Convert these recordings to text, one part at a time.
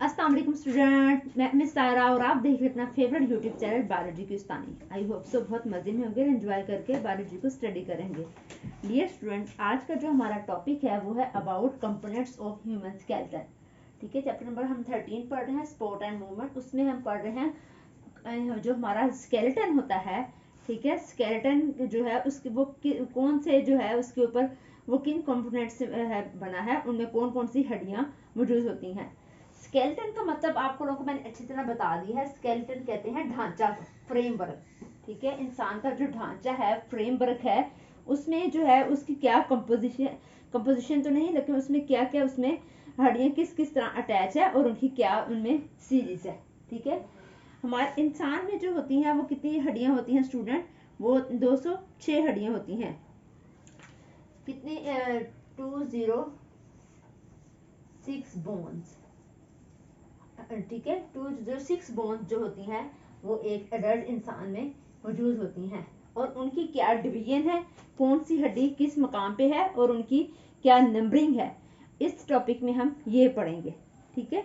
अस्सलाम वालेकुम स्टूडेंट, मैं मिस सारा और आप देख रहे हैं अपना फेवरेट यूट्यूब चैनल बायोलॉजी की उस्तानी। आई होप सो बहुत मज़े में होंगे, एंजॉय करके बायोलॉजी को स्टडी करेंगे। डियर स्टूडेंट, आज का जो हमारा टॉपिक है वो है about components of human skeleton. ठीक है, चैप्टर नंबर हम 13 पढ़ रहे हैं, स्पोर्ट एंड मूवमेंट। उसमें हम पढ़ रहे हैं जो हमारा स्केलेटन होता है। ठीक है, स्केलेटन जो है उसके वो कौन से जो है उसके ऊपर वो किन कंपोनेंट से है बना है, उनमें कौन कौन सी हड्डियां मौजूद होती हैं। स्केलेटन का मतलब आपको लोगों को मैंने अच्छी तरह बता दिया है। स्केलेटन कहते हैं ढांचा, फ्रेमवर्क। ठीक है, इंसान का जो ढांचा है, फ्रेमवर्क है, उसमें जो है उसकी क्या कंपोजिशन तो नहीं, लेकिन उसमें क्या क्या उसमें हड्डियां किस किस तरह अटैच है और उनकी क्या उनमें सीरीज है। ठीक है, हमारे इंसान में जो होती हैं वो कितनी हड्डियां होती हैं स्टूडेंट? वो 206 हड्डियां होती हैं। कितनी? 206 बोन्स। ठीक है, 206 बोन्स जो होती हैं वो एक एडल्ट इंसान में मौजूद होती हैं, और उनकी क्या डिवीजन है, कौन सी हड्डी किस मकाम पे है और उनकी क्या नंबरिंग है, इस टॉपिक में हम ये पढ़ेंगे। ठीक है,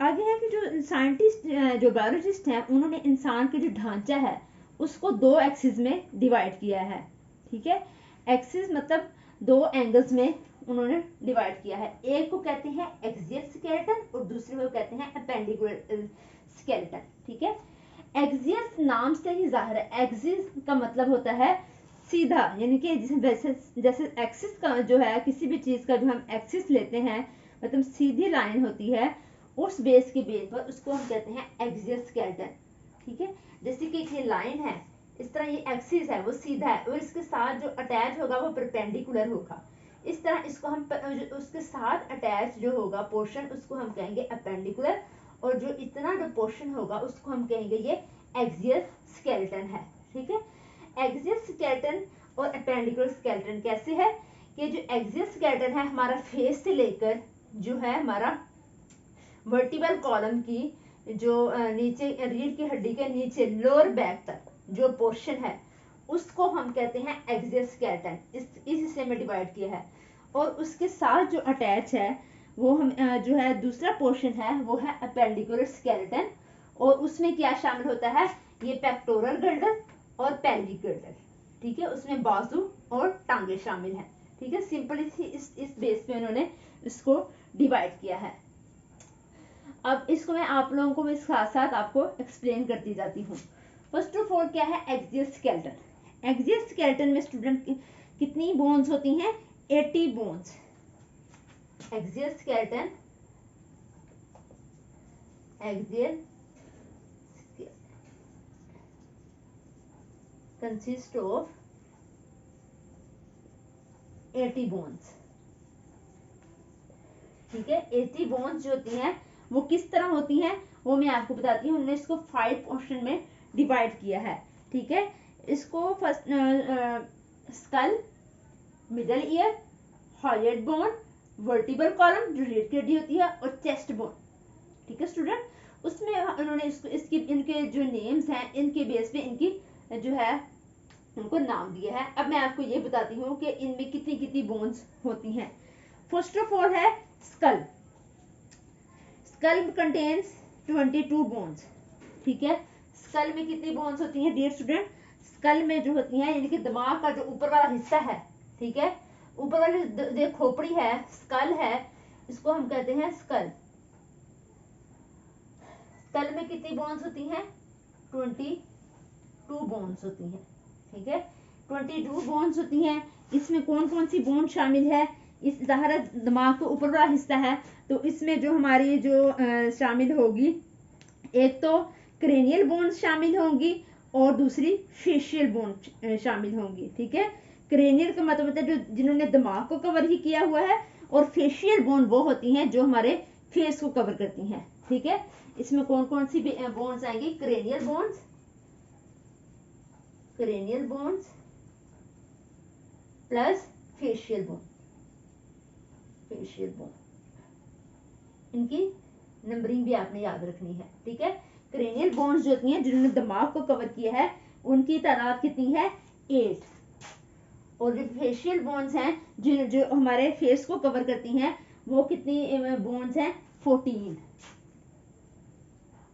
आगे है कि जो साइंटिस्ट जो बायोलॉजिस्ट हैं उन्होंने इंसान के जो ढांचा है उसको दो एक्सिस में डिवाइड किया है। ठीक है, एक्सिस मतलब दो एंगल्स में उन्होंने डिवाइड किया है। एक को कहते हैं एक्सियल स्केलेटन और दूसरे को कहते हैं अपेंडिकुलर स्केलेटन। ठीक है, एक्सियल नाम से ही जाहिर है, एक्सिस का मतलब होता है सीधा, यानी कि जैसे जैसे एक्सिस का जो है किसी भी चीज का जो हम एक्सिस लेते हैं मतलब सीधी लाइन होती है, उस बेस के बेस पर उसको हम कहते हैं एक्सियल स्केलेटन। ठीक है, जैसे कि ये लाइन है, इस तरह ये एक्सिस है वो सीधा है और इसके साथ जो अटैच होगा वो परपेंडिकुलर होगा। इस तरह इसको हम उसके साथ अटैच जो होगा पोर्शन उसको हम कहेंगे अपेंडिकुलर, और जो इतना जो पोर्शन होगा उसको हम कहेंगे ये एक्सियल स्केलेटन है। ठीक है, एक्सियल स्केलेटन और अपेंडिकुलर स्केलेटन कैसे है कि जो एक्सियल स्केलेटन है हमारा फेस से लेकर जो है हमारा वर्टिबल कॉलम की जो नीचे रीढ़ की हड्डी के नीचे लोअर बैक तक जो पोर्शन है उसको हम कहते हैं एक्सियल स्केलेटन। इस हिस्से में डिवाइड किया है, और उसके साथ जो अटैच है वो हम जो है दूसरा पोर्शन है वो है अपेंडिकुलर स्केलेटन, और उसमें क्या शामिल होता है, ये पेक्टोरल गर्डल और पेल्विक गर्डल। ठीक है, उसमें बाजू और टांगे शामिल हैं। ठीक है, सिंपली इस बेस पे उन्होंने इसको डिवाइड किया है। अब इसको मैं आप लोगों को साथ साथ आपको एक्सप्लेन करती जाती हूँ। फर्स्ट ऑफ ऑल क्या है एक्सियल स्केलेटन। एक्सियल स्केलेटन में स्टूडेंट कितनी बोन्स होती हैं? 80 bones. Axial skeleton, axial consist of 80 bones. ठीक है, 80 बोन्स जो होती हैं वो किस तरह होती हैं वो मैं आपको बताती हूँ। उन्होंने इसको 5 पोर्शन में डिवाइड किया है। ठीक है, इसको first skull, middle ear, hyoid bone, vertebral column जो रीढ़ की हड्डी होती है, और चेस्ट बोन। ठीक है स्टूडेंट, उसमें उन्होंने इसको इसकी इनके जो नेम्स हैं इनके बेस पे इनकी जो है उनको नाम दिया है। अब मैं आपको ये बताती हूँ कि इनमें कितनी कितनी बोन्स होती हैं। फर्स्ट ऑफ ऑल है स्कल। Skull contains 22 bones. ठीक है, स्कल में कितनी बोन्स होती हैं डियर स्टूडेंट? स्कल में जो होती हैं यानी कि दिमाग का जो ऊपर वाला हिस्सा है, ठीक है, ऊपर वाली जो खोपड़ी है, स्कल है, इसको हम कहते हैं स्कल। स्कल में कितनी बोन्स होती हैं? 22 बोन्स होती हैं। ठीक है, 22 बोन्स होती हैं। इसमें कौन कौन सी बोन शामिल है? इस ज़ाहिर दिमाग का ऊपर वाला हिस्सा है तो इसमें जो हमारी जो शामिल होगी, एक तो क्रेनियल बोन शामिल होंगी और दूसरी फेशियल बोन शामिल होंगी। ठीक है, क्रेनियल का मतलब होता है जो जिन्होंने दिमाग को कवर ही किया हुआ है, और फेशियल बोन वो होती हैं जो हमारे फेस को कवर करती हैं। ठीक है, इसमें कौन कौन सी बोन्स आएंगी? Cranial bones, cranial bones plus facial bone, facial bone. इनकी नंबरिंग भी आपने याद रखनी है। ठीक है, क्रेनियल बोन्स जो होती हैं जिन्होंने दिमाग को कवर किया है उनकी तादाद कितनी है? 8। और जो फेशियल बोन्स हैं जो हमारे फेस को कवर करती हैं वो कितनी बोन्स हैं? 14।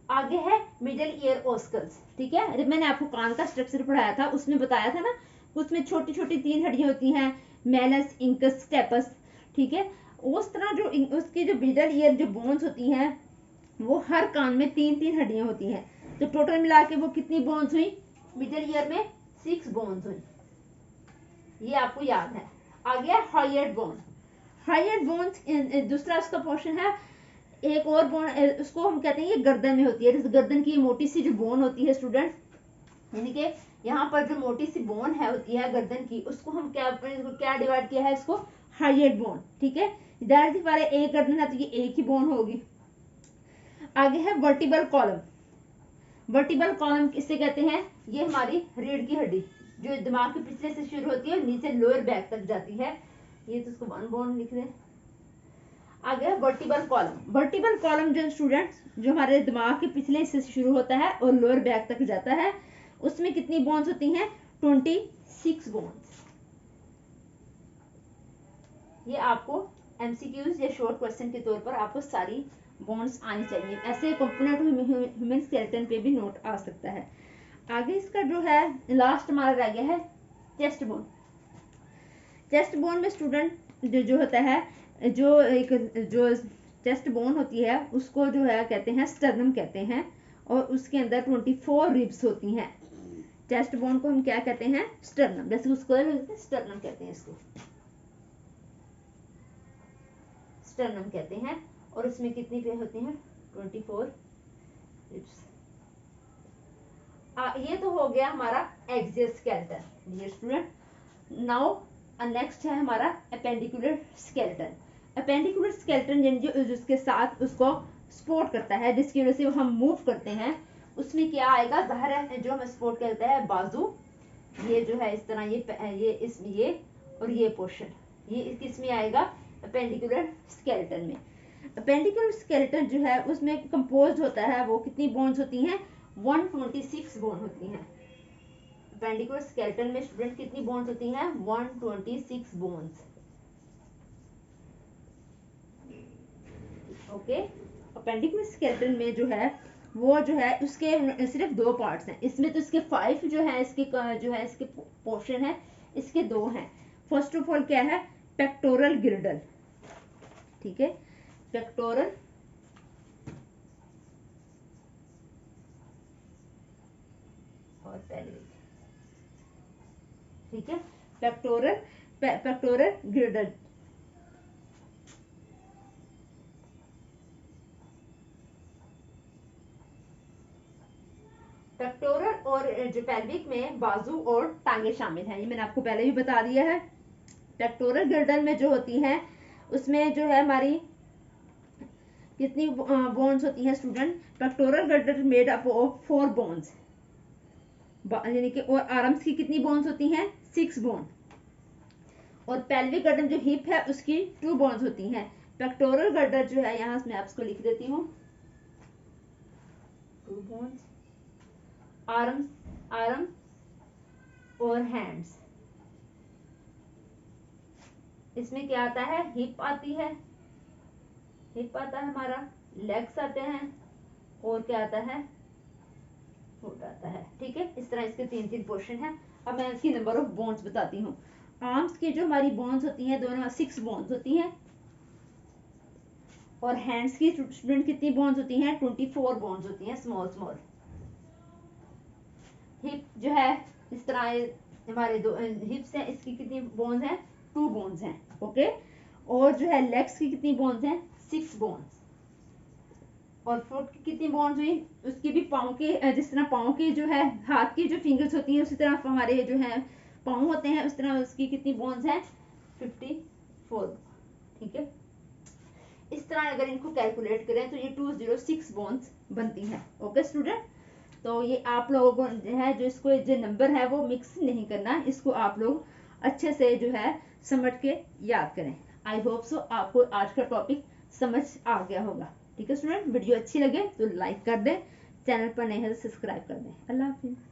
आगे है मिडल ईयर ऑस्कल्स, ठीक है। जब मैंने आपको कान का स्ट्रक्चर पढ़ाया था उसमें बताया था ना, उसमें छोटी छोटी 3 हड्डियां होती हैं, मेलस, इंकस, स्टेपस, ठीक है। उस तरह जो उसकी जो मिडल ईयर जो बोन्स होती हैं वो हर कान में 3-3 हड्डियां होती हैं, तो टोटल मिला के वो कितनी बोन्स हुई मिडल ईयर में? 6 बोन्स हुई, ये आपको याद है। आ गया हाइएड बोन। हाइएड बोन्स दूसरा उसका पोर्शन है। एक और बोन उसको हम कहते हैं ये गर्दन में होती है, जैसे गर्दन की मोटी सी जो बोन होती है स्टूडेंट, यानी कि यहाँ पर जो मोटी सी बोन है होती है गर्दन की, उसको हम क्या डिवाइड किया है, इसको हाइएड बोन, ठीक है। इधर हमारे एक गर्दन है तो ये एक ही बोन होगी। आगे है वर्टिबल कॉलम। वर्टिबल कॉलम किससे कहते हैं? ये हमारी रीढ़ की हड्डी जो दिमाग के पिछले से शुरू होती है और नीचे लोअर बैक तक जाती है, ये तो उसको वन बोन लिख दें। आगे वर्टिबल कॉलम। वर्टिबल कॉलम जो स्टूडेंट्स जो हमारे दिमाग के पिछले हिस्से से शुरू होता है और लोअर बैक तक जाता है, उसमें कितनी बोन्स होती हैं? 26 बोन्स। ये आपको एमसीक्यूज या शॉर्ट क्वेश्चन के तौर पर आपको सारी बोन्स आनी चाहिए, ऐसे कंपोनेंट ह्यूमन स्केलेटन पे भी नोट आ सकता है। आगे इसका जो है लास्ट हमारा रह गया है चेस्ट बोन। चेस्ट बोन में स्टूडेंट जो होता है, जो चेस्ट बोन होती है उसको जो है कहते हैं स्टर्नम कहते हैं, और उसके अंदर 24 रिब्स होती हैं। चेस्ट बोन को हम क्या कहते हैं? स्टर्नम, जैसे उसको स्टर्नम कहते हैं, इसको स्टर्नम कहते हैं। और इसमें कितनी पे होती हैं? 24 रिब्स। ये तो हो गया हमारा axial skeleton dear student. Now next है हमारा अपेंडिकुलर स्केलेटन। अपेंडिकुलर स्केलेटन जिसके साथ उसको सपोर्ट करता है, जिसकी वजह से हम मूव करते हैं, उसमें क्या आएगा? जाहिर है जो हमें सपोर्ट करता है बाजू, ये जो है इस तरह, ये और ये पोर्शन, ये किस में आएगा? अपेंडिकुलर स्केलेटन में। अपेंडिकुलर स्केलेटन जो है उसमें कंपोज होता है, वो कितनी बोन्स होती हैं? 126 बोन होती हैं। अपेंडिकुलर स्केलेटन में स्टूडेंट कितनी बोन्स होती हैं? 126 बोन्स। ओके। अपेंडिकुलर स्केलेटन में जो है वो जो है उसके सिर्फ 2 पार्ट्स हैं, इसमें तो इसके 5 जो है इसके पोर्शन है, इसके 2 हैं। फर्स्ट ऑफ ऑल क्या है? पेक्टोरल गिर्डल, ठीक है, पेक्टोरल और पेल्विक, ठीक है, पेक्टोरल गिर्डल। पेक्टोरल और जो पेल्विक में बाजू और टांगे शामिल हैं, ये मैंने आपको पहले भी बता दिया है। पेक्टोरल गिर्डल में जो होती हैं उसमें जो है हमारी कितनी बोन्स होती हैं student? Pectoral गिर्डल made up of 4 bones, यानी कि, और आर्म्स की कितनी बोन्स होती हैं? 6 बोन। और पेल्विक गर्दन जो हिप है उसकी 2 बोन्स होती हैं। पेक्टोरल गर्दन जो है, यहाँ मैं आपको लिख देती हूँ 2 बोन्स। आर्म्स और हैंड्स, इसमें क्या आता है? हिप आती है, हिप आता है हमारा, लेग्स आते हैं, और क्या आता है? फुट आता है, ठीक है। इस तरह इसके 3-3 पोर्शन है। अब मैं इसकी नंबर ऑफ बोन्स बताती हूँ। आर्म्स की जो हमारी बोन्स होती हैं दोनों 6 बोन्स होती हैं, और हैंड्स की स्टूडेंट कितनी बोन्स होती हैं? 24 बोन्स होती हैं, स्मॉल स्मॉल। हिप जो है इस तरह हमारे 2 हिप्स हैं, इसकी कितनी बोन्स हैं? 2 बोन्स हैं, ओके। और जो है लेग्स की कितनी बोन्स हैं? 6 बोन्स। और फुट की कितनी बोन्स हुई? उसकी भी पाँव के, जिस तरह पाँव के जो है हाथ की जो फिंगर्स होती हैं उसी तरह हमारे जो है पाँव होते हैं, उस तरह उसकी कितनी बोन्स हैं? 54, ठीक है। इस तरह अगर इनको कैलकुलेट करें तो ये 206 बोन्स बनती हैं, ओके स्टूडेंट। तो ये आप लोगों को है जो इसको जो नंबर है वो मिक्स नहीं करना, इसको आप लोग अच्छे से जो है समझ के याद करें। आई होप सो आपको आज का टॉपिक समझ आ गया होगा, ठीक है स्टूडेंट। वीडियो अच्छी लगे तो लाइक कर दें, चैनल पर नए हैं तो सब्सक्राइब कर दें। अल्लाह हाफिज़।